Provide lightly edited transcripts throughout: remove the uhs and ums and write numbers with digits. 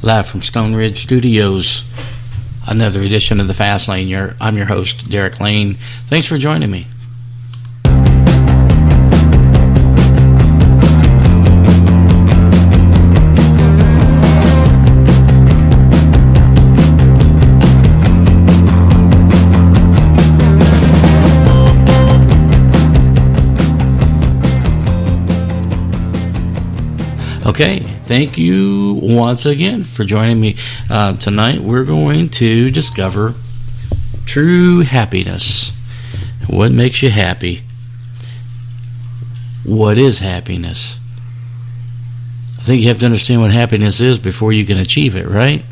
Live from Stone Ridge Studios, another edition of the Fast Lane. I'm your host, Derek Lane. Thanks for joining me. Okay, thank you once again for joining me. Tonight we're going to discover true happiness. What makes you happy? What is happiness? I think you have to understand what happiness is before you can achieve it, right?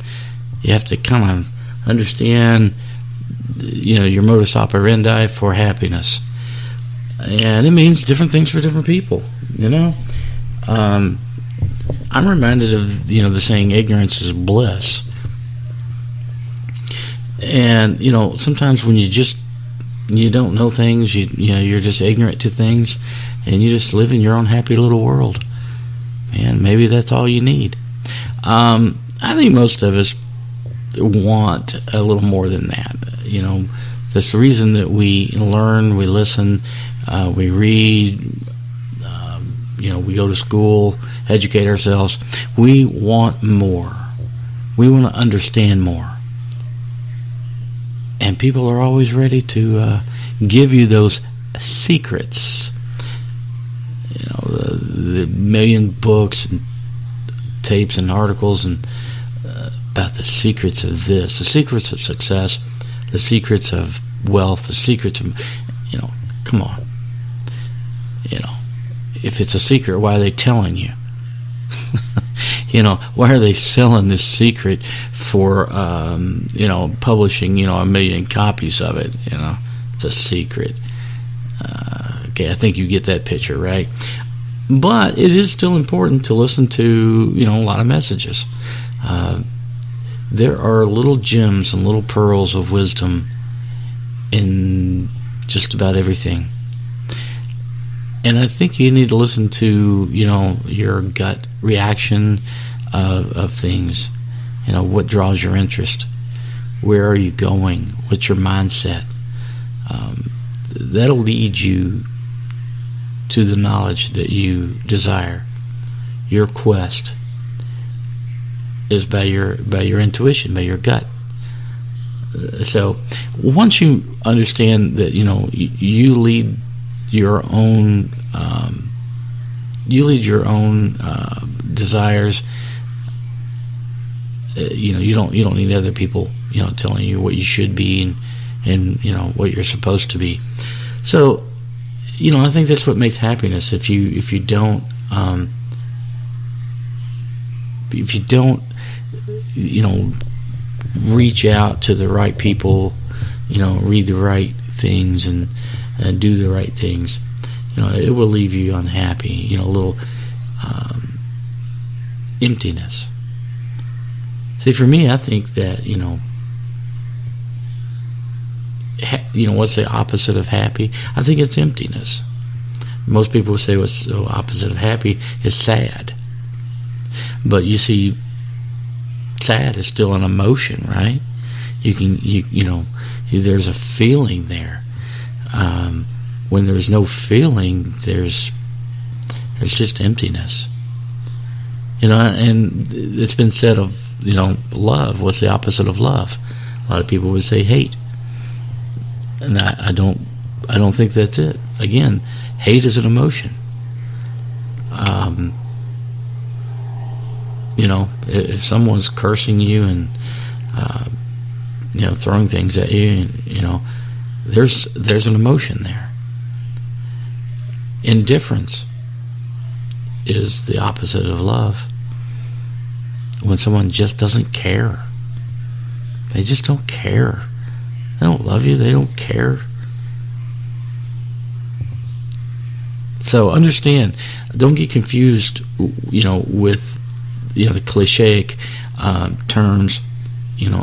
You have to kind of understand, your modus operandi for happiness. And it means different things for different people, I'm reminded of, the saying, ignorance is bliss. And, sometimes when you don't know things, you're just ignorant to things, and you just live in your own happy little world. And maybe that's all you need. I think most of us want a little more than that. That's the reason that we learn, we listen, we read, we go to school, educate ourselves. We want more. We want to understand more. And people are always ready to give you those secrets. The million books and tapes and articles and about the secrets of this, the secrets of success, the secrets of wealth, the secrets of, come on. If it's a secret, why are they telling you? Why are they selling this secret for, publishing, a million copies of it? It's a secret. Okay, I think you get that picture, right? But it is still important to listen to, a lot of messages. There are little gems and little pearls of wisdom in just about everything. And I think you need to listen to, your gut reaction of things. What draws your interest? Where are you going? What's your mindset? That'll lead you to the knowledge that you desire. Your quest is by your intuition, by your gut. So once you understand that, you lead your own desires. You don't need other people telling you what you should be and what you're supposed to be. So I think that's what makes happiness. If you don't reach out to the right people, read the right things and do the right things, it will leave you unhappy, a little emptiness. See, for me, I think that, what's the opposite of happy? I think it's emptiness. Most people would say what's the opposite of happy is sad. But you see, sad is still an emotion, right? There's a feeling there. When there's no feeling, there's just emptiness. And it's been said of, love. What's the opposite of love? A lot of people would say hate. And I don't think that's it. Again, hate is an emotion. If someone's cursing you and throwing things at you, and there's an emotion there. Indifference is the opposite of love. When someone just doesn't care. They just don't care. They don't love you. They don't care. So understand, don't get confused, with, the cliche terms,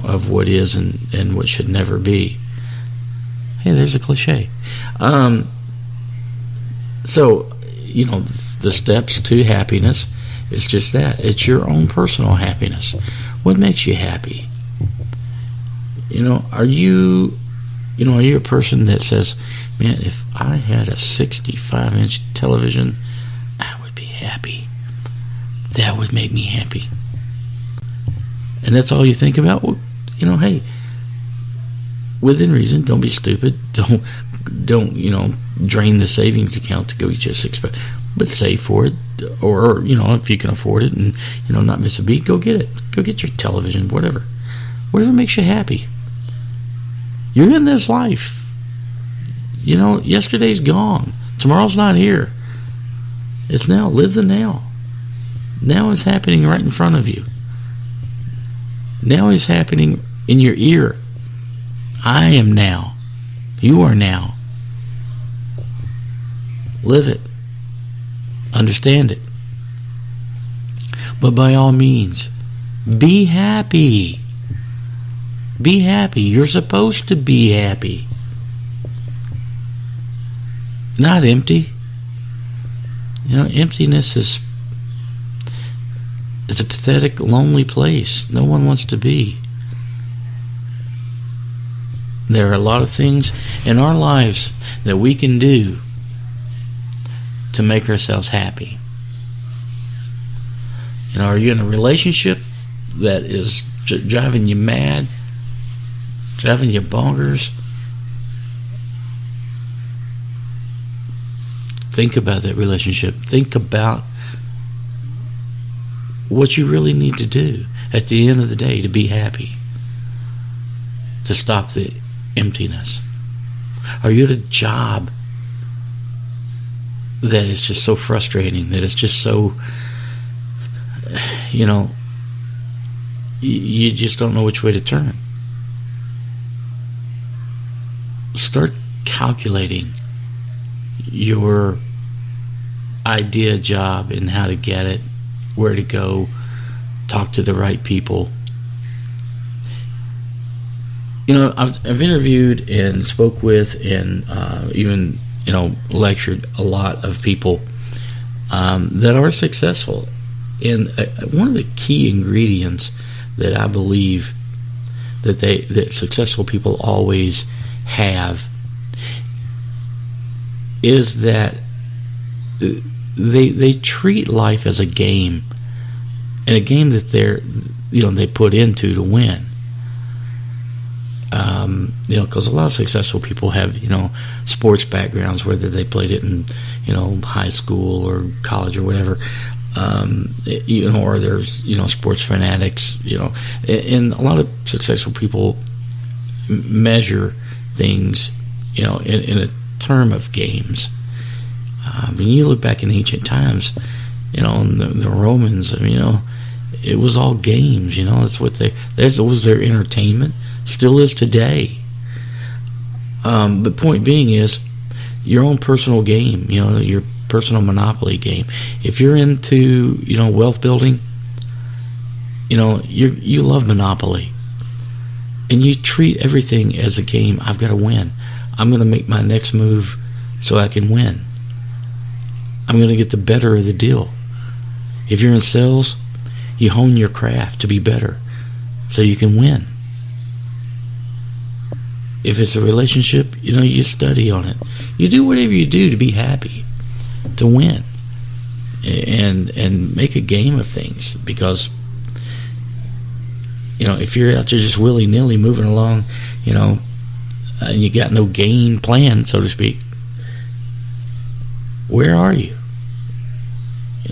of what is and what should never be. Hey, there's a cliche. So, the steps to happiness It's just that. It's your own personal happiness. What makes you happy? Are you a person that says, man, if I had a 65-inch television, I would be happy. That would make me happy. And that's all you think about? Well, hey, within reason, don't be stupid. Don't drain the savings account to go get you a 65. But save for it, or if you can afford it and not miss a beat, go get it. Go get your television, whatever makes you happy. You're in this life. Yesterday's gone. Tomorrow's not here. It's now. Live the now. Now is happening right in front of you. Now is happening in your ear. I am now. You are now. Live it. Understand it. But by all means, be happy. Be happy. You're supposed to be happy. Not empty. Emptiness is a pathetic, lonely place. No one wants to be. There are a lot of things in our lives that we can do to make ourselves happy. Are you in a relationship that is driving you mad, driving you bonkers? Think about that relationship. Think about what you really need to do at the end of the day to be happy, to stop the emptiness. Are you at a job that is just so frustrating, that it's just so, you just don't know which way to turn? Start calculating your idea job and how to get it, where to go, talk to the right people. I've interviewed and spoke with and even lectured a lot of people that are successful. And one of the key ingredients that I believe that successful people always have is that they treat life as a game, and a game that they put into to win. Because a lot of successful people have sports backgrounds, whether they played it in high school or college or whatever, or there's sports fanatics, and a lot of successful people measure things in a term of games. When you look back in ancient times, in the Romans, it was all games. That's what that was their entertainment. Still is today. But point being is your own personal game, your personal Monopoly game. If you're into, wealth building, you love Monopoly. And you treat everything as a game. I've got to win. I'm going to make my next move so I can win. I'm going to get the better of the deal. If you're in sales, you hone your craft to be better so you can win. If it's a relationship, you study on it. You do whatever you do to be happy, to win, and make a game of things. Because if you're out there just willy-nilly moving along, and you got no game plan, so to speak, where are you?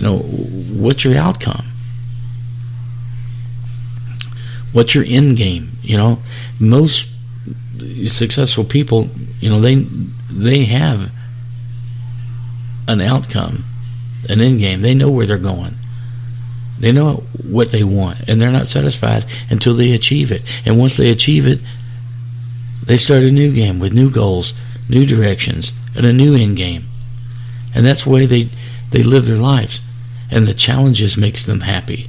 What's your outcome? What's your end game? Most successful people, they have an outcome, an end game. They know where they're going. They know what they want, and they're not satisfied until they achieve it. And once they achieve it, they start a new game with new goals, new directions, and a new end game. And that's the way they live their lives. And the challenges makes them happy.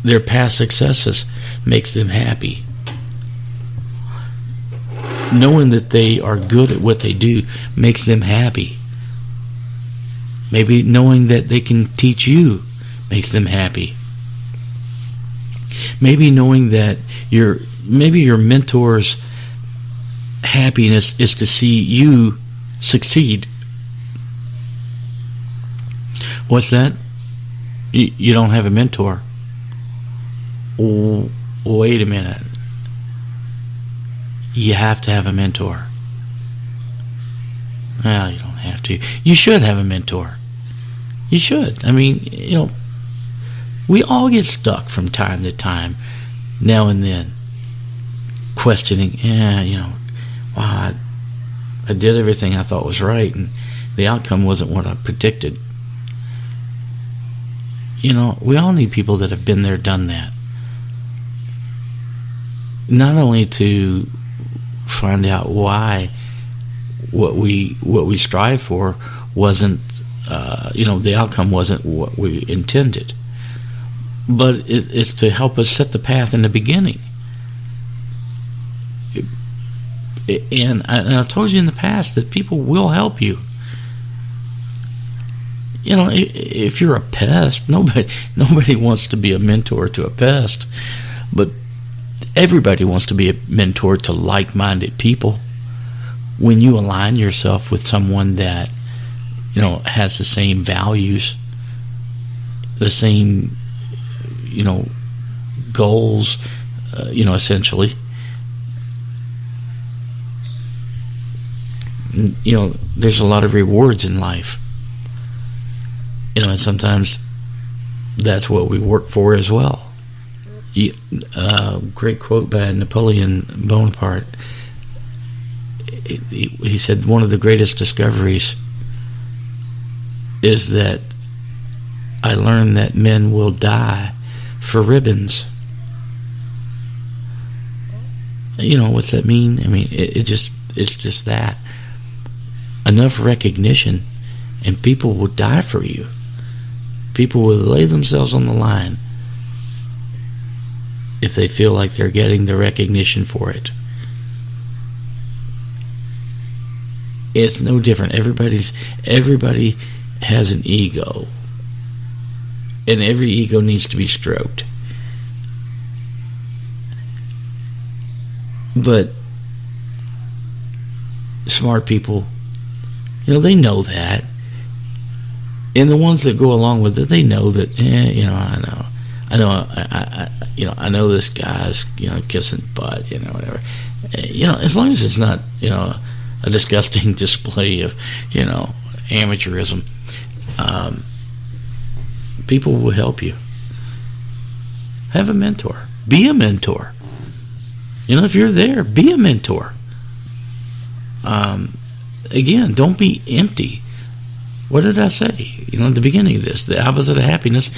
Their past successes makes them happy. Knowing that they are good at what they do makes them happy. Maybe knowing that they can teach you makes them happy. Maybe knowing that your mentor's happiness is to see you succeed. What's that? You don't have a mentor. Oh, wait a minute. You have to have a mentor. Well, you don't have to. You should have a mentor. You should. I mean, we all get stuck from time to time, now and then, questioning, wow, I did everything I thought was right, and the outcome wasn't what I predicted. We all need people that have been there, done that. Not only to find out why what we strive for wasn't, the outcome wasn't what we intended, but it's to help us set the path in the beginning. And I've told you in the past that people will help you. If you're a pest, nobody wants to be a mentor to a pest, but everybody wants to be a mentor to like-minded people. When you align yourself with someone that, has the same values, the same, goals, essentially, there's a lot of rewards in life. And sometimes that's what we work for as well. Great quote by Napoleon Bonaparte. He said one of the greatest discoveries is that I learned that men will die for ribbons. What's that mean? I mean, it's just that. Enough recognition and people will die for you. People will lay themselves on the line if they feel like they're getting the recognition for it. It's no different. Everybody has an ego, and every ego needs to be stroked. But smart people, they know that. And the ones that go along with it, they know that, I know this guy's, kissing butt, whatever. As long as it's not, a disgusting display of, amateurism, people will help you. Have a mentor. Be a mentor. If you're there, be a mentor. Again, don't be empty. What did I say? At the beginning of this, the opposite of happiness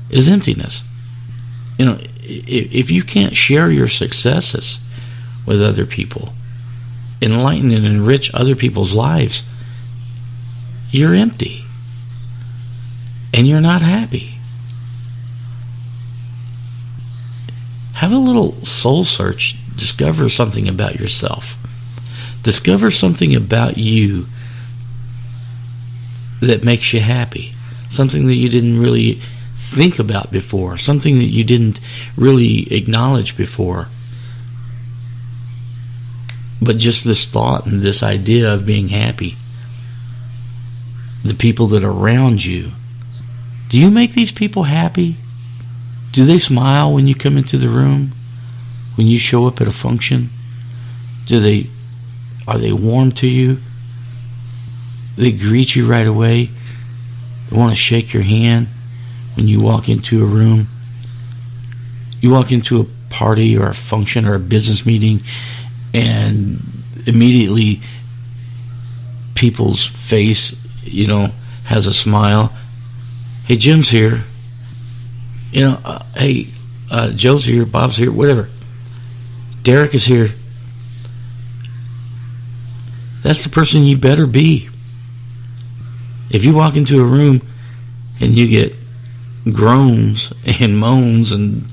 is emptiness. If you can't share your successes with other people, enlighten and enrich other people's lives, you're empty. And you're not happy. Have a little soul search. Discover something about yourself. Discover something about you that makes you happy. Something that you didn't really think about before. Something that you didn't really acknowledge before. But just this thought and this idea of being happy. The people that are around you. Do you make these people happy? Do they smile when you come into the room? When you show up at a function? Are they warm to you? They greet you right away. They want to shake your hand when you walk into a room. You walk into a party or a function or a business meeting, and immediately people's face, has a smile. Hey, Jim's here. Hey, Joe's here, Bob's here, whatever. Derek is here. That's the person you better be. If you walk into a room and you get groans and moans and,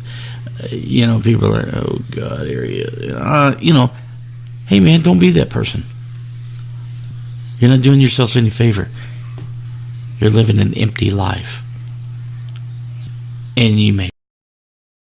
people are, oh, God, here he is. Hey, man, don't be that person. You're not doing yourself any favor. You're living an empty life. And you may